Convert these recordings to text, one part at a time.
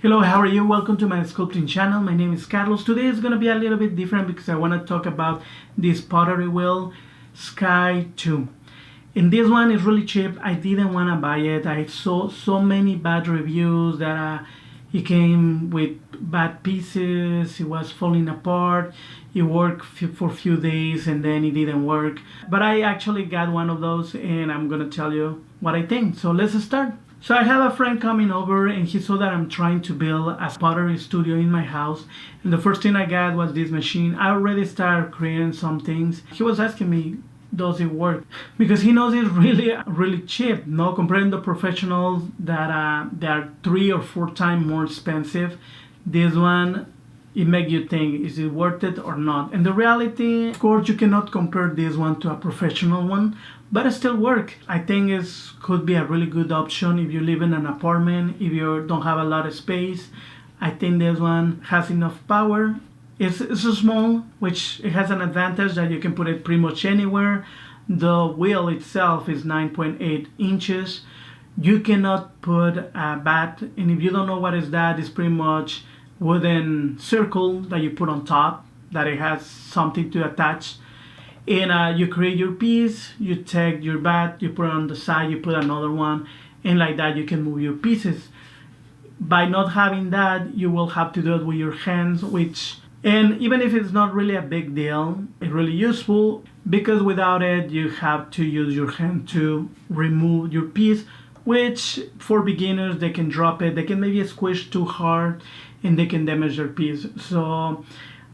Hello, how are you? Welcome to my sculpting channel. My name is Carlos. Today is going to be a little bit different because I want to talk about this pottery wheel, SKYTOU. And this one is really cheap. I didn't want to buy it. I saw so many bad reviews that it came with bad pieces, it was falling apart, it worked for a few days and then it didn't work. But I actually got one of those and I'm going to tell you what I think. So let's start. So I have a friend coming over and he saw that I'm trying to build a pottery studio in my house, and the first thing I got was this machine. I already started creating some things. He was asking me, does it work? Because he knows it's really cheap, no, comparing the professionals that they are 3 or 4 times more expensive. This one, it makes you think, is it worth it or not? And the reality, of course, you cannot compare this one to a professional one, but it still work. I think it could be a really good option if you live in an apartment, if you don't have a lot of space. I think this one has enough power. It's so small, which it has an advantage that you can put it pretty much anywhere. The wheel itself is 9.8 inches. You cannot put a bat, and if you don't know what is that, it's pretty much wooden circle that you put on top, that it has something to attach. And you create your piece, you take your bat, you put it on the side, you put another one, and like that you can move your pieces. By not having that, you will have to do it with your hands, and even if it's not really a big deal, it's really useful, because without it you have to use your hand to remove your piece, which for beginners, they can drop it, they can maybe squish too hard and they can damage their piece. So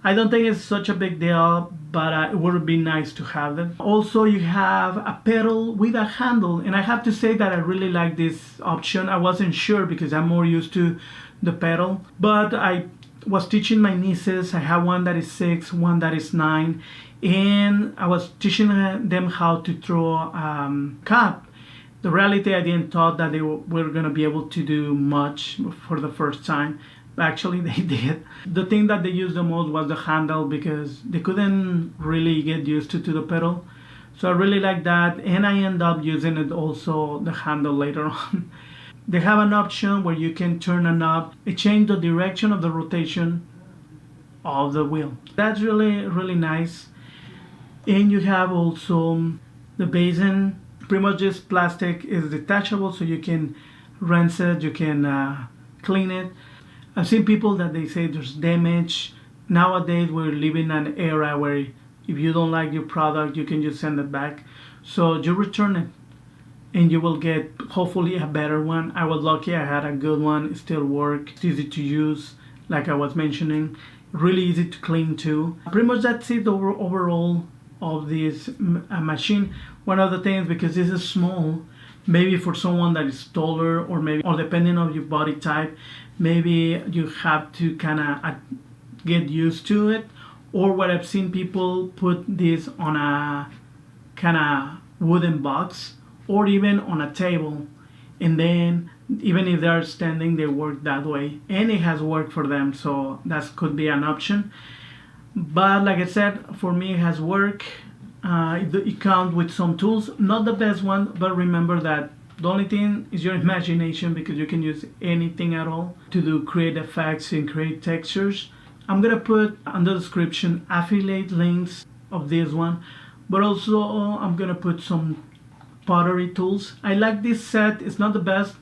I don't think it's such a big deal, but it would be nice to have it. Also, you have a pedal with a handle, and I have to say that I really like this option. I wasn't sure because I'm more used to the pedal, but I was teaching my nieces. I have one that is 6, one that is 9, and I was teaching them how to throw cup. The reality, I didn't thought that they were going to be able to do much for the first time. Actually, they did. The thing that they used the most was the handle, because they couldn't really get used to the pedal. So I really like that, and I end up using it also, the handle, later on. They have an option where you can turn a knob and change the direction of the rotation of the wheel. That's really nice. And you have also the basin. Pretty much this plastic is detachable, so you can rinse it, you can clean it. I've seen people that they say there's damage. Nowadays we're living in an era where if you don't like your product, you can just send it back. So you return it and you will get hopefully a better one. I was lucky, I had a good one. It still works, it's easy to use, like I was mentioning, really easy to clean too. Pretty much that's it overall of this machine. One of the things, because this is small, maybe for someone that is taller, or depending on your body type, maybe you have to kind of get used to it. Or what I've seen people put this on a kind of wooden box, or even on a table, and then even if they're standing, they work that way, and it has worked for them. So that could be an option. But like I said, for me it has worked. It comes with some tools, not the best one, but remember that the only thing is your imagination, because you can use anything at all to create effects and create textures. I'm gonna put on the description affiliate links of this one, but also I'm gonna put some pottery tools. I like this set. It's not the best,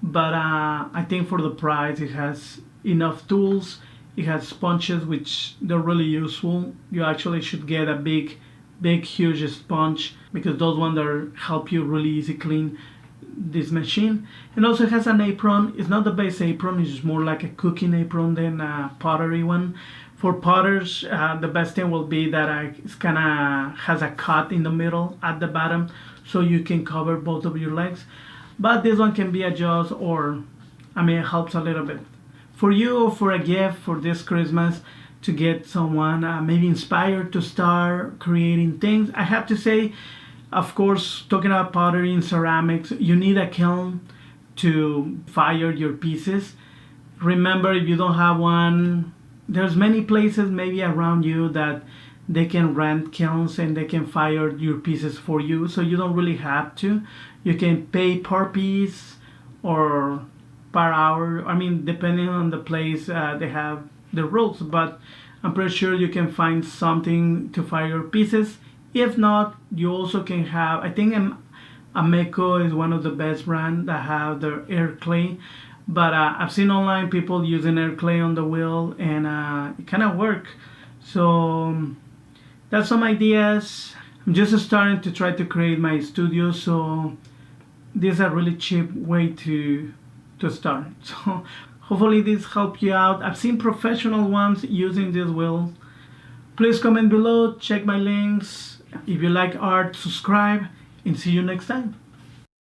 but I think for the price it has enough tools. It has sponges, which they're really useful. You actually should get a big huge sponge, because those ones that help you really easy clean this machine. And also it has an apron. It's not the base apron, it's more like a cooking apron than a pottery one. For potters, the best thing will be that it kind of has a cut in the middle at the bottom, so you can cover both of your legs. But this one can be adjusted, or it helps a little bit for you, or for a gift for this Christmas, to get someone maybe inspired to start creating things. I have to say, of course, talking about pottery and ceramics, you need a kiln to fire your pieces. Remember, if you don't have one, there's many places maybe around you that they can rent kilns and they can fire your pieces for you, so you don't really have to. You can pay per piece, or per hour. I mean, depending on the place, they have the rules, but I'm pretty sure you can find something to fire your pieces. If not, you also can have, I think Ameco is one of the best brands that have the air clay, but I've seen online people using air clay on the wheel, and it kind of work. So that's some ideas. I'm just starting to try to create my studio, so this is a really cheap way to start. So hopefully this helped you out. I've seen professional ones using this wheel. Please comment below, check my links. If you like art, subscribe, and see you next time.